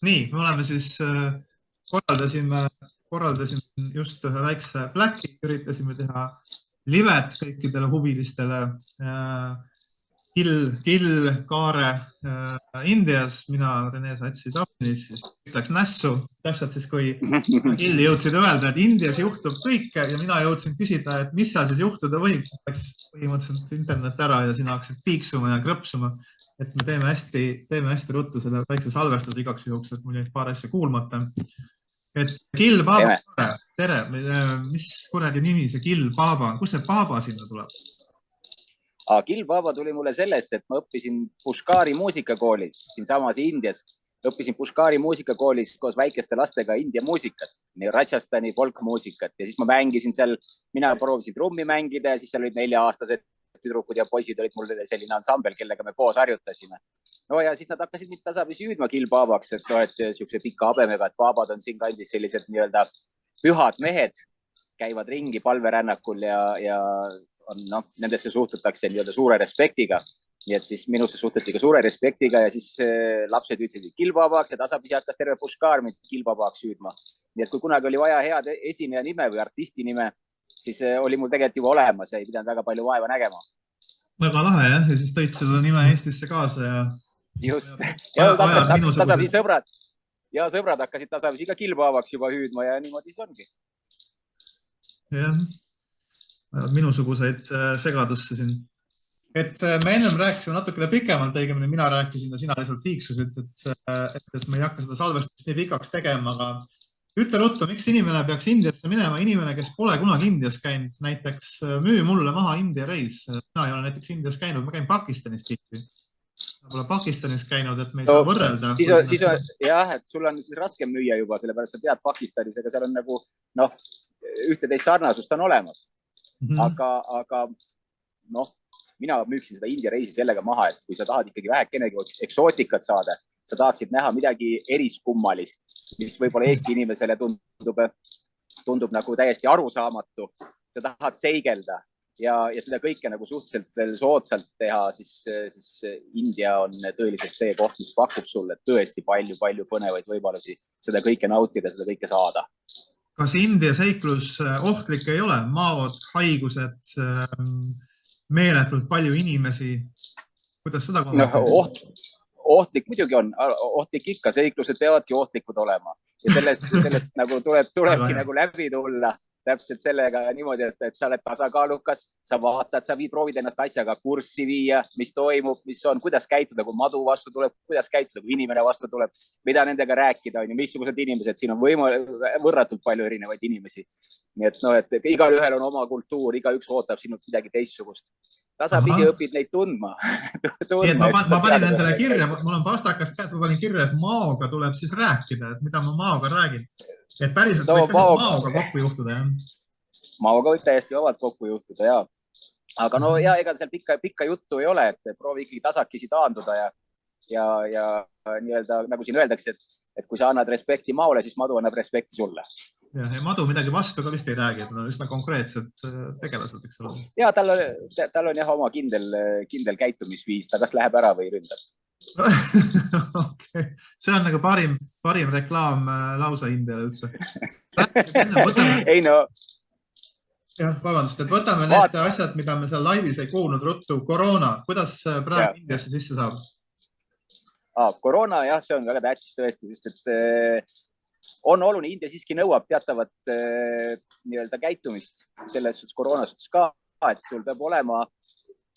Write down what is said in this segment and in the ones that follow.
Nii, me oleme siis, korraldasime just ühe väikse Blacki, üritasime teha livet kõikidele huvilistele. Kill, Kaare Indias, mina Rene Satsi Dublinis, siis läks nässu. Täpselt siis, kui Kill jõudsid öelda, et Indias juhtub kõike ja mina jõudsin küsida, et mis seal siis juhtuda võib, siis läks põhimõtteliselt internet ära ja sina hakkasid piiksuma ja krõpsuma. Et me teeme hästi ruttu selle väikse salvestuse igaks juhuks, et mul jäid paar asja kuulmata. Et Kill Baba, tere, mis kuradi nimi see Kill Baba on? Kus see Baba sinna tuleb? Kill Baba tuli mulle sellest, et ma õppisin Pushkari muusikakoolis siinsamas Indias. Õppisin Pushkari muusikakoolis koos väikeste lastega India muusikat, nii Rajasthani folkmuusikat. Ja siis ma mängisin seal, mina proovisin trummi mängida ja siis seal olid 4-aastased tüdrukud ja poisid olid mul selline ansambel, kellega me koos harjutasime. No ja siis nad hakkasid mind tasapisi hüüdma Kill Babaks, et siukse pika habemega, et babad on siin kandis sellised nii-öelda pühad mehed, käivad ringi palverännakul ja nendesse suhtutakse nii-öelda suure respektiga. Nii et siis minusse suhtuti ka suure respektiga ja siis lapsed hüüdsid Kill Babaks ja tasapisi hakkas terve Pushkar mind Kill Babaks hüüdma. Nii et kui kunagi oli vaja head esineja nime või artisti nime, siis oli mul tegelikult juba olemas ja ei pidanud väga palju vaeva nägema. Väga lahe, jah? Ja siis tõid selle nime Eestisse kaasa ja... Just. Ja tasapisi sõbrad. Ja sõbrad hakkasid tasapisi ka Kill Babaks juba hüüdma ja niimoodi siis ongi. Jah. Minusuguseid segadusse siin. Et me ennem rääkisime natukene pikemalt, õigemini mina rääkisin ja sina lihtsalt tiiksusid, et me ei hakka seda salvestust nii pikaks tegema, aga ütle ruttu, miks inimene peaks Indiasse minema? Inimene, kes pole kunagi Indias käinud, näiteks müü mulle maha India reis. Mina ei ole näiteks Indias käinud, ma käin Pakistanis tihti. Ma pole Pakistanis käinud, et me ei saa võrrelda. Jah, et sul on siis raske müüa juba, sellepärast sa tead Pakistanis, aga seal on nagu, ühteteist sarnasust on olemas. Aga mina müüksin seda India reisi sellega maha, et kui sa tahad ikkagi vähekenegi eksootikat saada, sa tahaksid näha midagi eriskummalist, mis võib-olla Eesti inimesele tundub nagu täiesti arusaamatu. Sa tahad seigelda ja seda kõike nagu suhteliselt soodsalt teha, siis India on tõeliselt see koht, mis pakub sulle tõesti palju põnevaid võimalusi seda kõike nautida, seda kõike saada. Kas India seiklus ohtlik ei ole? Maod, haigused, meeletult palju inimesi. Kuidas seda Ohtlik muidugi on, ohtlik ikka, seiklused peavadki ohtlikud olema ja sellest nagu tulebki nagu läbi tulla täpselt sellega niimoodi, et sa oled tasakaalukas, sa vaatad, sa proovid ennast asjaga kurssi viia, mis toimub, mis on, kuidas käituda, kui madu vastu tuleb, kuidas käituda, kui inimene vastu tuleb, mida nendega rääkida on ja missugused inimesed, siin on võrratult palju erinevaid inimesi. Nii et igal ühel on oma kultuur, igaüks ootab sinult midagi teistsugust. Tasapisi õpid neid tundma. Ma panin endale kirja, mul on pastakas käes, ma panin kirja, et maoga tuleb siis rääkida, et mida ma maoga räägin. Et päriselt võib maoga kokku juhtuda, jah? Maoga võib täiesti vabalt kokku juhtuda, jah. Aga ega seal pikka juttu ei ole, et proovi ikkagi tasakesi taanduda ja nii-öelda, nagu siin öeldakse, et kui sa annad respekti maole, siis madu annab respekti sulle. Ja madu midagi vastu ka vist ei räägi, et nad on üsna konkreetsed tegelased, eks ole. Ja tal on jah oma kindel käitumisviis, ta kas läheb ära või ründab. Okay. See on nagu parim reklaam lausa Indiale üldse. Ei no. Jah, vabandust, et võtame need asjad, mida me seal laivis ei kuulnud ruttu. Koroona, kuidas praegu Indiasse sisse saab? Koroona, jah, see on väga tähtis tõesti, sest et on oluline, India siiski nõuab teatavat nii-öelda käitumist selles suhtes koroona suhtes ka, et sul peab olema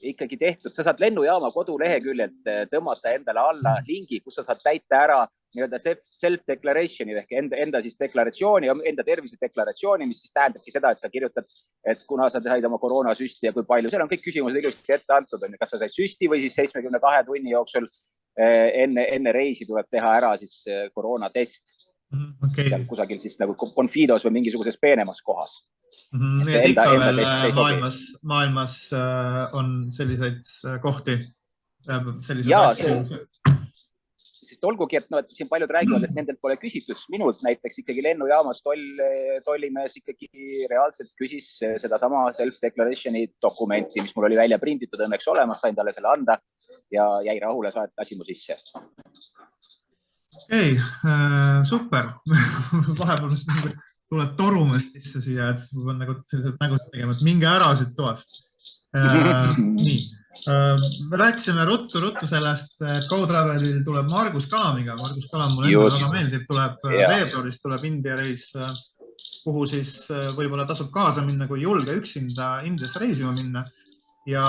ikkagi tehtud. Sa saad lennujaama koduleheküljelt tõmmata endale alla lingi, kus sa saad täita ära nii-öelda self-declaration'i ehk enda siis deklaratsiooni, enda tervisedeklaratsiooni, mis siis tähendabki seda, et sa kirjutad, et kuna sa said oma koroonasüsti ja kui palju. Seal on kõik küsimused ilusti ette antud, kas sa said süsti või siis 72 tunni jooksul enne reisi tuleb teha ära siis koroonatest. Okay. Seal kusagil siis nagu Confidos või mingisuguses peenemas kohas. Nii et ikka veel maailmas on selliseid kohti? sest olgugi, et no, et siin paljud räägivad, et nendelt pole küsitud minult, näiteks ikkagi lennujaamas tollimees ikkagi reaalselt küsis sedasama self-declarationi dokumenti, mis mul oli välja prinditud õnneks olemas, sain talle selle anda ja jäi rahule, lasi mu sisse. Okei, super. Vahepeal tuleb torumees sisse siia, et ma pean nagu sellised nägud tegema, et minge ära siit toast. Nii. Me rääkisime ruttu sellest, et GoTravelil tuleb Margus Kalamiga. Margus Kalam mulle enda väga meeldib, tuleb veebruaris tuleb India reis, kuhu siis võib-olla tasub kaasa minna, kui julge üksinda Indiasse reisima minna. Ja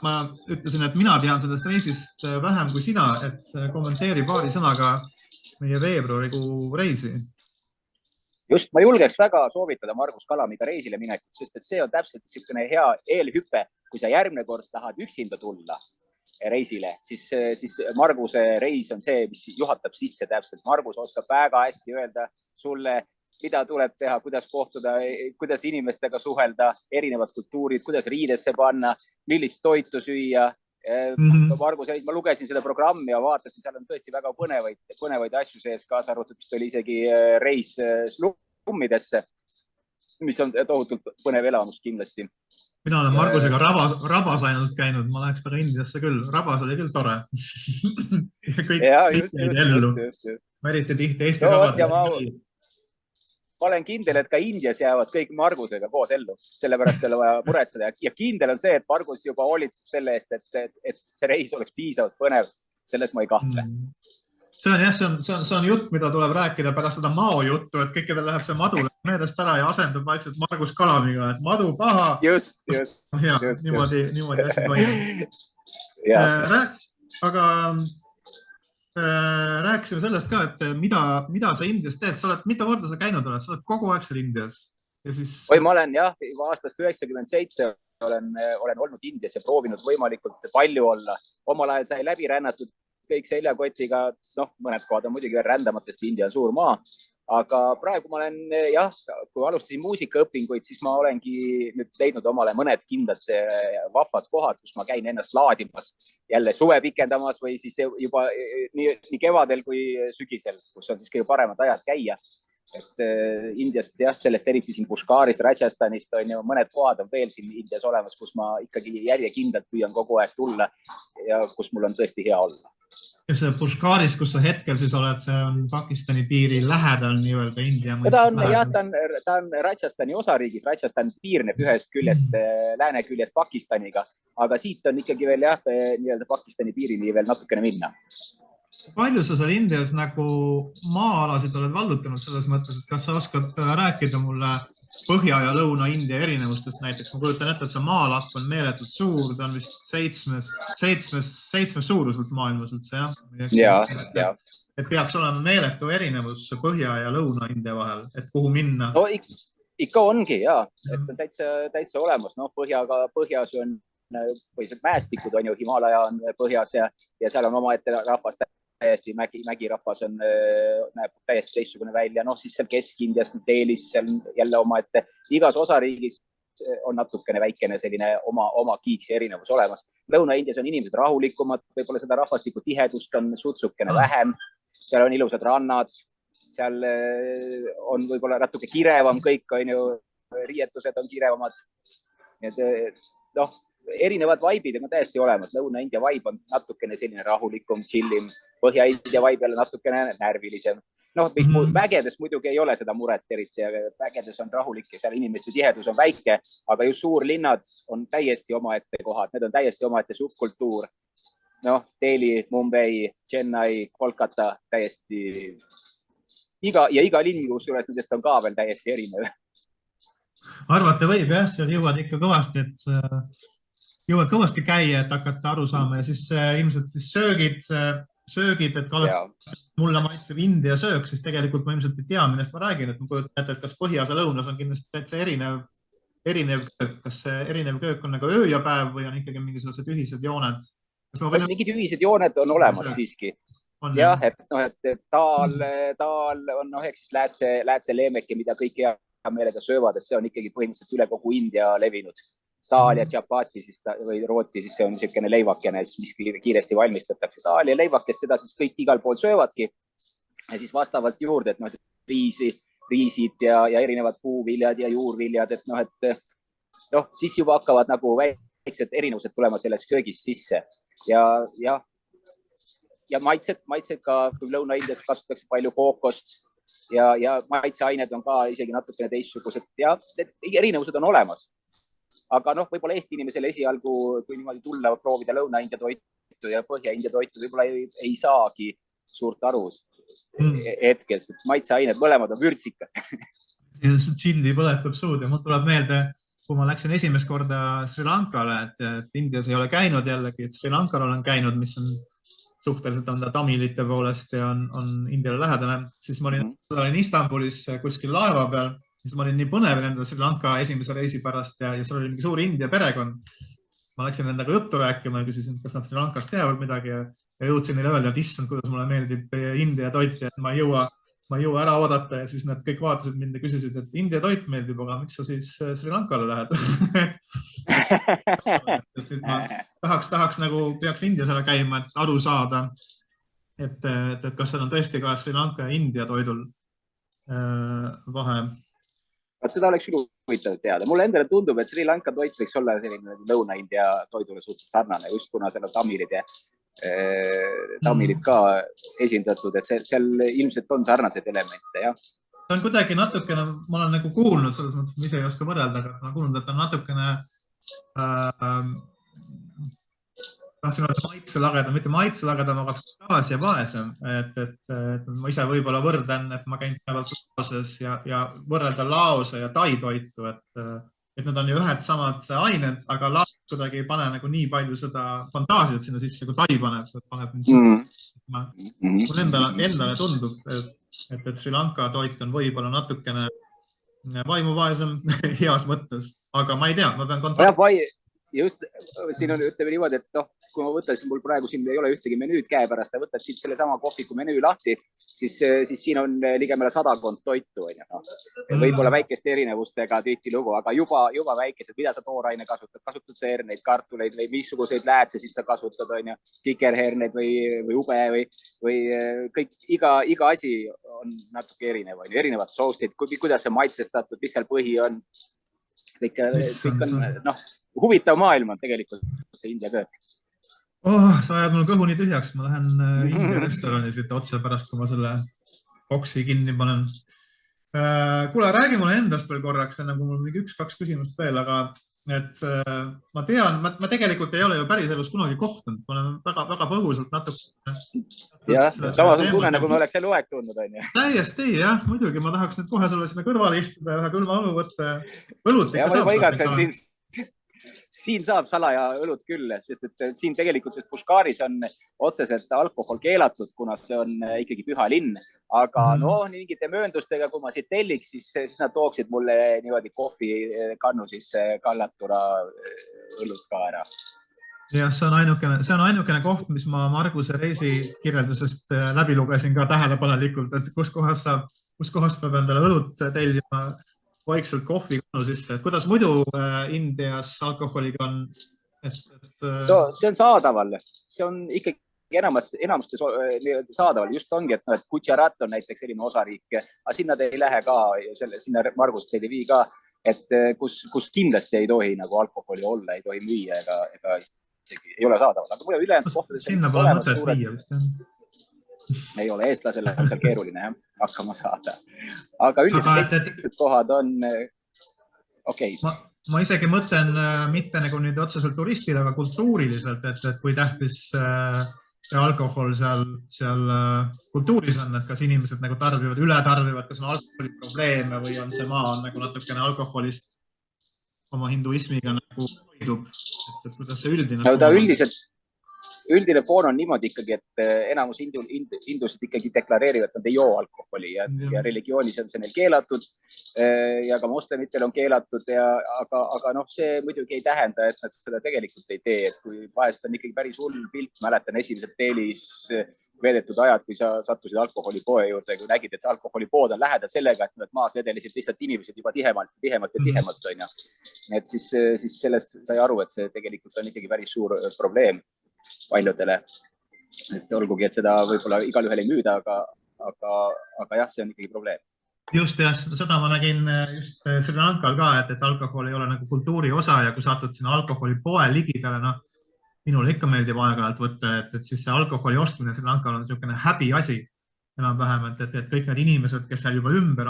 ma ütlesin, et mina tean sellest reisist vähem kui sina, et kommenteeri paari sõnaga meie veebruarikuu reisi. Just, ma julgeks väga soovitada Margus Kalamiga reisile minekut, sest et see on täpselt niisugune hea eelhüpe, kui sa järgmine kord tahad üksinda tulla reisile, siis Marguse reis on see, mis juhatab sisse täpselt. Margus oskab väga hästi öelda sulle, mida tuleb teha, kuidas kohtuda, kuidas inimestega suhelda, erinevad kultuurid, kuidas riidesse panna, millist toitu süüa. Margus, ma lugesin seda programmi ja vaatasin, seal on tõesti väga põnevaid asju sees, kaasa arvatud, mis oli isegi reis slummidesse, mis on tohutult põnev elamus kindlasti. Mina olen Margusega rabas ainult käinud, ma läheks taga Indiasse küll. Rabas oli küll tore. Kõik jäid ellu. Eriti tihti Eesti rabades. Ma olen kindel, et ka Indias jäävad kõik Margusega koos ellu, sellepärast ei ole vaja muretseda. Ja kindel on see, et Margus juba hoolitseb selle eest, et see reis oleks piisavalt põnev. Selles ma ei kahtle. See on jutt, mida tuleb rääkida pärast seda Mao juttu, et kõikidel läheb see madu meelest ära ja asendub vaikselt Margus Kalamiga, et madu paha. Just. Niimoodi asjad toimub. Aga rääkisime sellest ka, et mida sa Indias teed. Mitu korda sa käinud oled? Sa oled kogu aeg seal Indias. Ma olen aastast 97 olen olnud Indias ja proovinud võimalikult palju olla. Omal ajal sai läbi rännatud kõik seljakotiga, mõned kohad on muidugi rändamata, sest India on suur maa. Aga praegu ma olen, kui alustasin muusikaõpinguid, siis ma olengi nüüd leidnud omale mõned kindlad vahvad kohad, kus ma käin ennast laadimas, jälle suve pikendamas või siis juba nii kevadel kui sügisel, kus on siis kõige paremad ajad käia. Et Indiast, sellest eriti siin Pushkarist, Rajasthanist on ju mõned kohad on veel siin Indias olemas, kus ma ikkagi järjekindlalt püüan kogu aeg tulla ja kus mul on tõesti hea olla. Ja see Pushkaris, kus sa hetkel siis oled, see on Pakistani piiri lähedal nii-öelda India. Ta on Rajasthani osariigis. Rajasthan piirneb ühest küljest, lääne küljest Pakistaniga, aga siit on ikkagi veel nii-öelda Pakistani piirini veel natukene minna. Palju sa seal Indias nagu maa-alasid oled vallutanud selles mõttes, et kas sa oskad rääkida mulle Põhja- ja Lõuna-India erinevustest näiteks? Ma kujutan ette, et see maalapp on meeletult suur, ta on vist seitsmes suuruselt maailmas üldse, jah? Et peaks olema meeletu erinevus Põhja- ja Lõuna-India vahel, et kuhu minna? No ikka ongi, et on täitsa olemas. Põhjas on põhiliselt mäestikud, on ju, Himalaja on põhjas ja seal on oma ette rahvas täiesti mägirahvas näeb täiesti teistsugune välja. Siis seal Kesk-Indias, Delhis, seal jälle oma ette. Igas osariigis on natukene väikene selline oma kiiksi erinevus olemas. Lõuna-Indias on inimesed rahulikumad, võib-olla seda rahvastiku tihedust on sutsukene vähem. Seal on ilusad rannad, seal on võib-olla natuke kirevam kõik, on ju, riietused on kirevamad. Erinevad vaibid on täiesti olemas. Lõuna-India vaib on natukene selline rahulikum, chillim. Põhja-India vaib jälle natukene närvilisem. Vägedes muidugi ei ole seda muret eriti. Vägedes on rahulik ja seal inimeste tihedus on väike, aga just suurlinnad on täiesti omaette kohad. Need on täiesti omaette subkultuur. Delhi, Mumbai, Chennai, Kolkata, täiesti iga linn, kus juures nendest on ka veel täiesti erinev. Arvata võib, jah, seal jõuad ikka kõvasti käia, et hakata aru saama ja siis ilmselt siis söögid, et mulle maitseb India söök, siis tegelikult ma ilmselt ei tea, millest ma räägin, et ma kujutan ette, et kas põhjas ja lõunas on kindlasti täitsa erinev köök, kas see erinev köök on nagu öö ja päev või on ikkagi mingisugused ühised jooned? Mingid ühised jooned on olemas siiski. Jah, et taal on eks siis läätse leemeki, mida kõik hea meelega söövad, et see on ikkagi põhimõtteliselt üle kogu India levinud. taal ja tšapati või rooti, siis see on niisugune leivakene, mis kiiresti valmistatakse. Taal ja leivakest, seda siis kõik igal pool söövadki ja siis vastavalt juurde, et riisid ja erinevad puuviljad ja juurviljad, et siis juba hakkavad nagu väiksed erinevused tulema selles köögis sisse ja maitsed ka, kui Lõuna-Indias kasutatakse palju kookost ja maitseained on ka isegi natukene teistsugused ja erinevused on olemas. Aga võib-olla Eesti inimesele esialgu, kui niimoodi tulla, proovida Lõuna-India toitu ja Põhja-India toitu, võib-olla ei saagi suurt aru hetkest, et maitseained mõlemad on vürtsikad. Tšilli põletab suud ja mul tuleb meelde, kui ma läksin esimest korda Sri Lankale, et Indias ei ole käinud jällegi, et Sri Lankal olen käinud, mis on suhteliselt on ta tamilite poolest ja on Indiale lähedane, siis ma olin Istanbulis kuskil laeva peal, siis ma olin nii põnev nende Sri Lanka esimese reisi pärast ja seal oli mingi suur India perekond. Ma läksin nendega juttu rääkima ja küsisin, kas nad Sri Lankast teavad midagi ja jõudsin neile öelda, et issand, kuidas mulle meeldib India toit ja ma ei jõua ära oodata ja siis nad kõik vaatasid mind ja küsisid, et India toit meeldib, aga miks sa siis Sri Lankale lähed? Ma tahaks nagu peaks Indias ära käima, et aru saada, et kas seal on tõesti ka Sri Lanka ja India toidul vahe. Seda oleks küll huvitav teada. Mulle endale tundub, et Sri Lanka toit võiks olla selline Lõuna-India toidule suhteliselt sarnane, just kuna seal on tamilid ka esindatud, et seal ilmselt on sarnaseid elemente, jah. See on kuidagi natukene, ma olen nagu kuulnud selles mõttes, et ma ise ei oska võrrelda, aga ma olen kuulnud, et on natukene tahtsin öelda maitselagedam, mitte maitselagedam, aga klaas ja vaesem. Et ma ise võib-olla võrden, et ma käin päeval Laoses ja võrrelda Laose ja Tai toitu, et need on ju ühed samad ained, aga Laos kuidagi ei pane nagu nii palju seda fantaasiat sinna sisse, kui Tai paneb. Mul endale tundub, et Sri Lanka toit on võib-olla natukene vaimuvaesem heas mõttes, aga ma ei tea, ma pean kontrollima. Just siin on, ütleme niimoodi, et kui ma võtan, mul praegu siin ei ole ühtegi menüüd käe pärast, võtad siit selle sama kohviku menüü lahti, siis siin on ligemale 100 toitu. Võib-olla väikeste erinevustega tihti lugu, aga juba väikesed, mida sa tooraine kasutad sa herneid, kartuleid või missuguseid läätsesid sa kasutad, kikerherneid või ube või kõik, iga asi on natuke erinev, erinevad soostid, kuidas see maitsestatud, mis seal põhi on. Kõik on, huvitav maailm on tegelikult see India köök. Sa ajad mul kõhu nii tühjaks, ma lähen India restorani siit otse pärast, kui ma selle boksi kinni panen. Kuule, räägi mulle endast veel korraks, nagu mul mingi 1-2 küsimust veel, aga ma tean, ma tegelikult ei ole ju päris elus kunagi kohtunud, ma olen väga põgusalt natuke. Jah, samas on tunne, nagu me oleks seal loeg tundnud. Täiesti, jah, muidugi ma tahaks nüüd kohe sulle sinna kõrvale istuda ja ühe külma õlu võtta. Õlut ikka saab. Siin saab salaja õlut küll, sest et siin tegelikult Pushkaris on otseselt alkohol keelatud, kuna see on ikkagi püha linn. Aga mingite mööndustega, kui ma siit telliks, siis nad tooksid mulle niimoodi kohvikannu kallatuna õlut ka ära. Jah, see on ainukene koht, mis ma Marguse reisi kirjeldusest läbi lugesin ka tähelepanelikult, et kus kohast peab endale õlut tellima vaikselt kohvikannu sisse. Kuidas muidu Indias alkoholiga on? See on saadaval. See on ikkagi enamuste saadaval. Just ongi, et Gujarat on näiteks selline osariik, aga sinna te ei lähe ka, sinna Margust teid ei vii ka, et kus kindlasti ei tohi nagu alkoholi olla, ei tohi müüa ega isegi ei ole saadaval. Aga mulle ülejäänud kohtades sinna pole mõtet viia vist, jah. Ei ole, eestlasele on seal keeruline hakkama saada. Aga üldiselt teised kohad on okei. Ma isegi mõtlen mitte nagu nüüd otseselt turistile, aga kultuuriliselt, et kui tähtis alkohol seal kultuuris on, et kas inimesed nagu tarbivad, ületarbivad, kas on alkoholi probleeme või on see maa on nagu natukene alkoholist oma hinduismiga nagu hoidub. Et kuidas see üldine foon on niimoodi ikkagi, et enamus hindusid ikkagi deklareerivad, et nad ei joo alkoholi ja religioonis on see neil keelatud ja ka moslemitel on keelatud, aga see muidugi ei tähenda, et nad seda tegelikult ei tee, et kui vahest on ikkagi päris hull pilt, mäletan esimeselt teelis, veedetud ajad, kui sa sattusid alkoholipoe juurde, kui nägid, et see alkoholipood on lähedal sellega, et maas vedelisid lihtsalt inimesed juba tihemalt ja tihemalt, on ju. Et siis sellest sai aru, et see tegelikult on ikkagi päris suur probleem paljudele. Et olgugi, et seda võib-olla igal ühel ei müüda, aga jah, see on ikkagi probleem. Just, jah, seda ma nägin just Sri Lankal ka, et alkohol ei ole nagu kultuuri osa ja kui satud sinna alkoholipoe ligidale, noh, minule ikka meeldib aeg-ajalt võtta, et siis see alkoholi ostmine Sri Lankal on niisugune häbi asi enam-vähem, et kõik need inimesed, kes seal juba ümber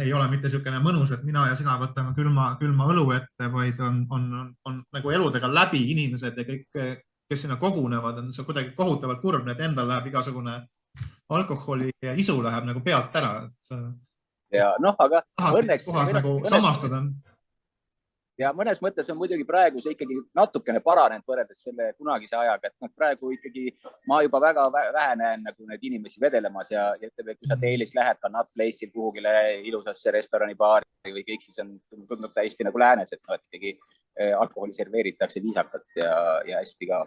ei ole mitte niisugune mõnus, et mina ja sina võtame külma õlu ette, vaid on nagu eludega läbi inimesed ja kõik, kes sinna kogunevad, on see kuidagi kohutavalt kurb, et endal läheb igasugune alkoholi isu läheb nagu pealt ära. Ja noh, aga õnneks nagu samastuda. Ja mõnes mõttes on muidugi praegu see ikkagi natukene paranenud võrreldes selle kunagise ajaga, et praegu ikkagi ma juba väga vähe näen nagu neid inimesi vedelemas ja ütleme, kui sa Teilis lähed ka Nut Place'il kuhugile ilusasse restorani baari või kõik, siis on tundnud täiesti nagu läänes, et ikkagi alkoholi serveeritakse viisakalt ja hästi ka.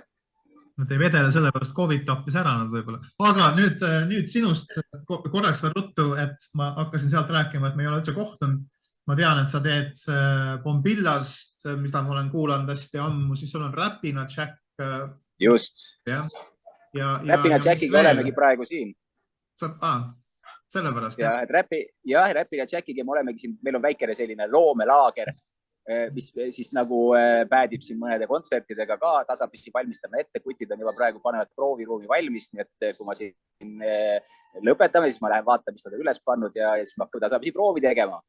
Nad ei vedele sellepärast COVID tappis ära nad võib-olla. Aga nüüd sinust korraks veel ruttu, et ma hakkasin sealt rääkima, et me ei ole üldse kohtunud. Ma tean, et sa teed Bombillast, mida ma olen kuulanud hästi ammu, siis sul on Räpina Jack. Just. Räpina Jackiga olemegi praegu siin. Sellepärast. Räpina Jackiga me olemegi siin, meil on väikene selline loomelaager, mis siis nagu päädib siin mõnede kontsertidega ka, tasapisi valmistame ette, kutid on juba praegu panevad prooviruumi valmis, nii et kui ma siin lõpetame, siis ma lähen vaatan, mis nad on üles pannud ja siis ma hakkame tasapisi proovi tegema.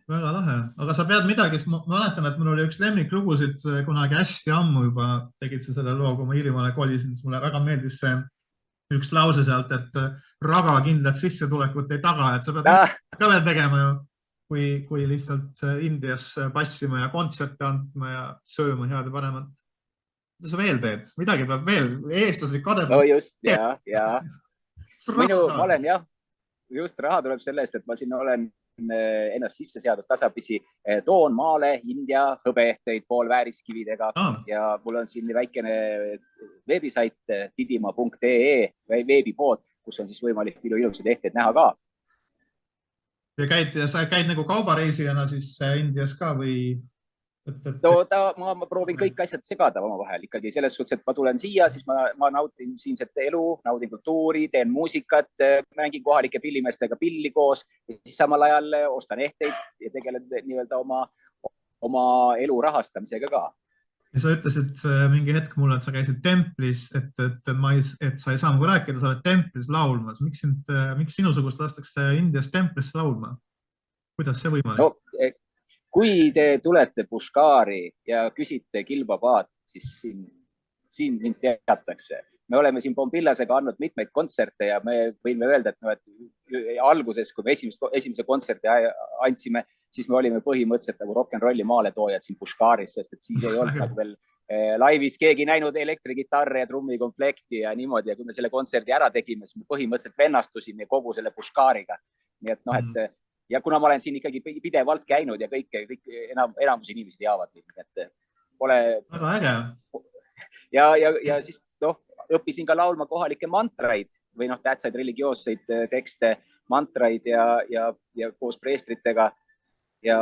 Väga lahe, aga sa pead midagi, ma mäletan, et mul oli üks lemmiklugusid kunagi hästi ammu juba tegid sa selle loo, kui ma Iirimaale kolisin, siis mulle väga meeldis see üks lause sealt, et raga kindlat sissetulekut ei taga, et sa pead ka veel tegema ju, kui lihtsalt Indias passima ja kontserte andma ja sööma head ja paremat. Mida sa veel teed? Midagi peab veel, eestlased kadeb. No just, ja. Ma olen jah, just raha tuleb sellest, et ma siin olen ennast sisse seadnud tasapisi, toon maale India hõbeehteid poolvääriskividega ja mul on siin väikene veebisait didima.ee veebipood, kus on siis võimalik minu ilusaid ehteid näha ka. Ja sa käid nagu kaubareisijana siis Indias ka või? Ma proovin kõik asjad segada omavahel ikkagi selles suhtes, et ma tulen siia, siis ma nautin siinset elu, naudin kultuuri, teen muusikat, mängin kohalike pillimeestega pilli koos ja siis samal ajal ostan ehteid ja tegelen nii-öelda oma elu rahastamisega ka. Ja sa ütlesid mingi hetk mulle, et sa käisid templis, et sa ei saa nagu rääkida, sa oled templis laulmas. Miks sinusugust lastakse Indias templisse laulma? Kuidas see võimalik? No, kui te tulete Pushkari ja küsite Kilbabaad, siis siin mind teatakse. Me oleme siin Bombillasega andnud mitmeid kontserte ja me võime öelda, et alguses, kui me esimese kontserti andsime, siis me olime põhimõtteliselt nagu rock'n'rolli maaletoojad siin Pushkaris, sest et siis ei olnud nagu veel laivis keegi näinud elektrigitarre ja trummikomplekti ja niimoodi. Ja kui me selle kontserdi ära tegime, siis me põhimõtteliselt vennastusime kogu selle Pushkariga. Nii et et ja kuna ma olen siin ikkagi pidevalt käinud ja kõik enamus inimesed teavad, et pole. Väga äge. Ja siis õppisin ka laulma kohalikke mantraid või tähtsaid religioosseid tekste, mantraid ja koos preestritega ja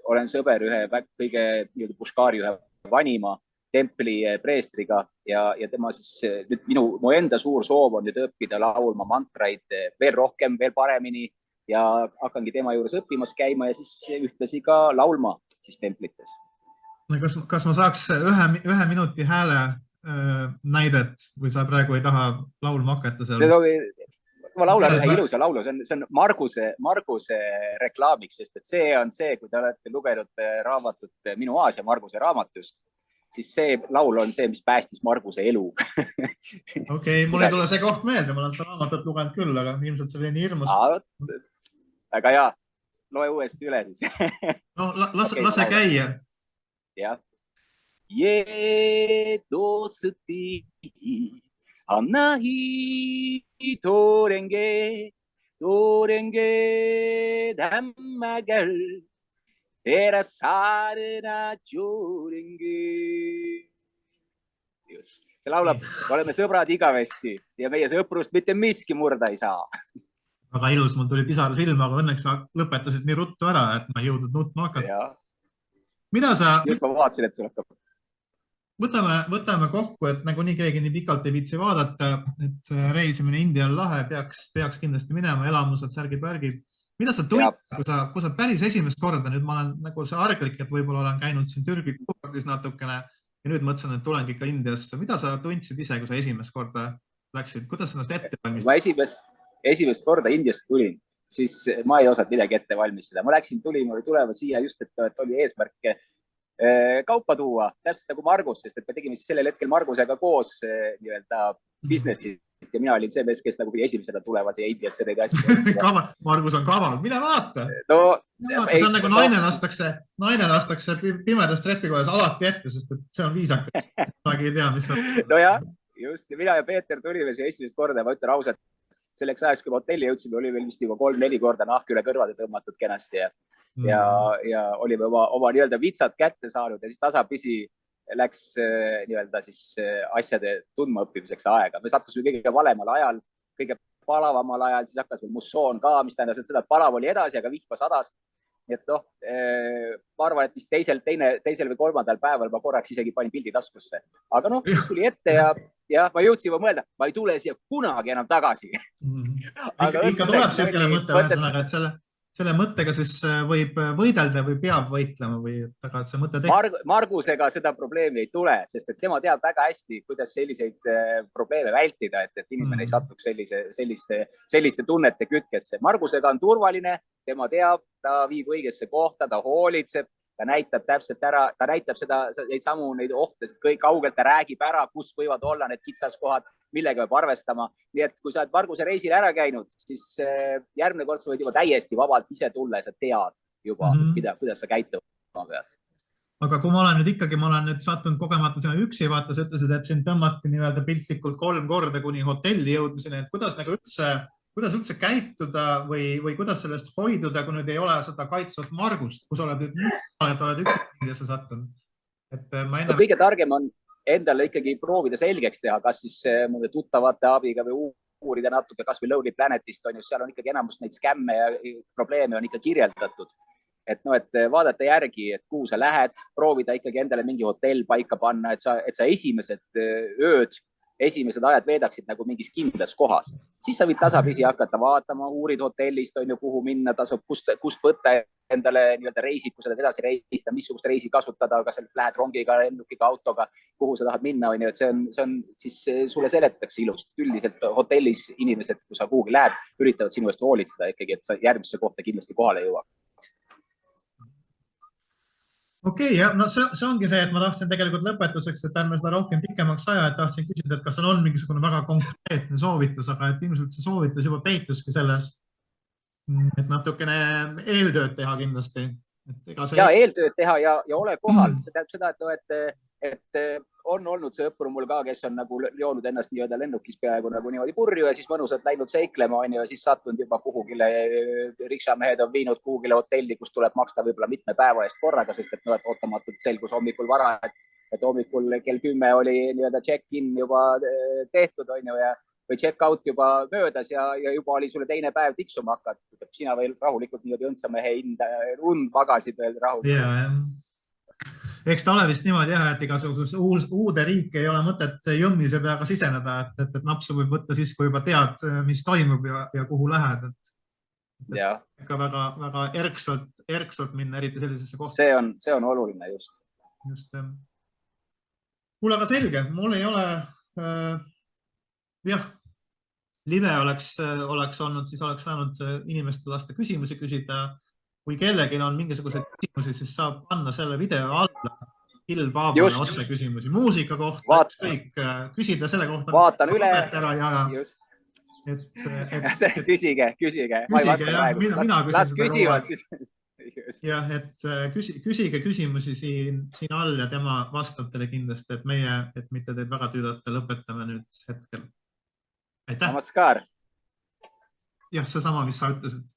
olen sõber ühe kõige Pushkari ühe vanima templi preestriga ja tema siis nüüd mu enda suur soov on nüüd õppida laulma mantraid veel rohkem, veel paremini ja hakkangi tema juures õppimas käima ja siis ühtlasi ka laulma siis templites. Kas ma saaks ühe minuti hääle näidet või sa praegu ei taha laulma hakata seal? Ma laulan ühe ilusa laulu, see on Marguse reklaamiks, sest et see on see, kui te olete lugenud raamatut Minu Aasia Marguse raamatust, siis see laul on see, mis päästis Marguse elu. Okei, mul ei tule see koht meelde, ma olen seda raamatut lugenud küll, aga ilmselt see oli nii hirmus. Aga jaa, loe uuesti üle siis. No, lase käia. Jah. Ye dosti nahi torenge dhammagal tera saarna jodengi. Just. see laulab, oleme sõbrad igavesti ja meie sõprust mitte miski murda ei saa. Väga ilus, mul tuli pisar silma, aga õnneks sa lõpetasid nii ruttu ära, et ma ei jõudnud nutma hakata. Mida sa... Just ma vaatasin, et sul hakkab. Võtame kokku, et nagu nii keegi nii pikalt ei viitsi vaadata, et reisimine India on lahe, peaks kindlasti minema, elamused, särgid-pärgid. Mida sa tundid, kui sa päris esimest korda, nüüd ma olen nagu see arglik, et võib-olla olen käinud siin Türgi kuuldis natukene ja nüüd mõtlesin, et tulengi ka Indiasse. Mida sa tundsid ise, kui sa esimest korda läksid? Kuidas ennast ette valmistada? Ma esimest korda Indiasse tulin, siis ma ei osanud midagi ette valmistada. Ma tulin tulema siia just, et oli eesmärk kaupa tuua, täpselt nagu Margus, sest et me tegime sellel hetkel Margusega koos businessi ja mina olin see mees, kes nagu pidi esimesena tulema siia Indiasse neid asju. Margus on kaval, mine vaata. No, see on nagu naine lastakse pimedas trepikojas alati ette, sest et see on viisakas. Ma ei tea, mis on. No jah, just. Mina ja Peeter tulime siia esimest korda ja ma ütlen ausalt, selleks ajaks, kui me hotelli jõudsime, oli veel vist juba 3-4 korda nahk üle kõrvade tõmmatud kenasti ja olime oma nii-öelda vitsad kätte saanud ja siis tasapisi läks nii-öelda siis asjade tundmaõppimiseks aega. Me sattusime kõige valemal ajal, kõige palavamal ajal, siis hakkas veel mussoon ka, mis tähendas, et seda palav oli edasi, aga vihma sadas. Nii et ma arvan, et vist teisel või kolmandal päeval ma korraks isegi panin pildi taskusse. Aga tuli ette ja ma jõudsin juba mõelda, ma ei tule siia kunagi enam tagasi. Ikka tuleb selline mõte vähesõnaga, et selle mõttega siis võib võidelda või peab võitlema või taga, et see mõte Margusega seda probleemi ei tule, sest et tema teab väga hästi, kuidas selliseid probleeme vältida, et inimene ei satuks selliste tunnete kütkesse. Margusega on turvaline, tema teab, ta viib õigesse kohta, ta hoolitseb, ta näitab täpselt ära, ta näitab neid ohtasid kõik kaugelt, ta räägib ära, kus võivad olla need kitsaskohad, millega peab arvestama. Nii et kui sa oled Marguse reisil ära käinud, siis järgmine kord sa võid juba täiesti vabalt ise tulla ja sa tead juba, kuidas sa käituma pead. Aga kui ma olen nüüd sattunud kogemata sinna üksi, vaata, sa ütlesid, et siin tõmmati nii-öelda piltlikult 3 korda kuni hotelli jõudmiseni, et kuidas üldse käituda või kuidas sellest hoiduda, kui nüüd ei ole seda kaitsvat Margust, kus oled üksi sa sattunud. Kõige targem on endale ikkagi proovida selgeks teha, kas siis mõne tuttavate abiga või uurida natuke, kas või Lonely Planetist on ju, seal on ikkagi enamus neid skämme ja probleeme on ikka kirjeldatud. Et vaadata järgi, et kuhu sa lähed, proovida ikkagi endale mingi hotell paika panna, et sa esimesed ajad veedaksid nagu mingis kindlas kohas. Siis sa võid tasapisi hakata vaatama, uurid hotellist, on ju, kuhu minna, tasub, kust võtta endale nii-öelda reisid, kui sa tahad edasi reisida, missugust reisi kasutada, kas sa lähed rongiga, lennukiga, autoga, kuhu sa tahad minna, on ju, et see on siis sulle seletatakse ilusti. Üldiselt hotellis inimesed, kui sa kuhugi lähed, üritavad sinu eest hoolitseda ikkagi, et sa järgmisse kohta kindlasti kohale jõuad. Okei, no see ongi see, et ma tahtsin tegelikult lõpetuseks, et ärme seda rohkem pikemaks aja, et tahtsin küsida, et kas on mingisugune väga konkreetne soovitus, aga et ilmselt see soovitus juba peituski selles, et natukene eeltööd teha kindlasti. Ja eeltööd teha ja ole kohal. See tähendab seda, et on olnud sõpru mul ka, kes on nagu joonud ennast nii-öelda lennukis peaaegu nagu niimoodi purju ja siis mõnusalt läinud seiklema on ja siis sattunud juba kuhugile, riksamehed on viinud kuhugile hotelli, kus tuleb maksta võib-olla mitme päeva eest korraga, sest et ootamatult selgus hommikul vara, et hommikul kell 10 oli nii-öelda check-in juba tehtud on ju ja või check-out juba möödas ja juba oli sulle teine päev tiksuma hakatud. Sina veel rahulikult niimoodi õndsamehe und magasid veel rahulikult. Eks ta ole vist niimoodi jah, et igasuguses uude riiki ei ole mõtet jõmmise peaga siseneda, et napsu võib võtta siis, kui juba tead, mis toimub ja kuhu lähed. Ikka väga erksalt minna, eriti sellisesse kohta. See on oluline just. Kuule, aga selge, mul ei ole live oleks olnud, siis oleks saanud inimeste lasta küsimusi küsida. Kui kellelgi on mingisuguseid küsimusi, siis saab panna selle video alla Kill Paabale otse küsimusi muusika kohta, küsida selle kohta. Vaatan üle. Küsige. Las küsivad siis. Jah, et küsige küsimusi siin all ja tema vastab teile kindlasti, et meie, et mitte teid väga tüüdata, lõpetame nüüd hetkel. Aitäh! Namaskar! Jah, see sama, mis sa ütlesid.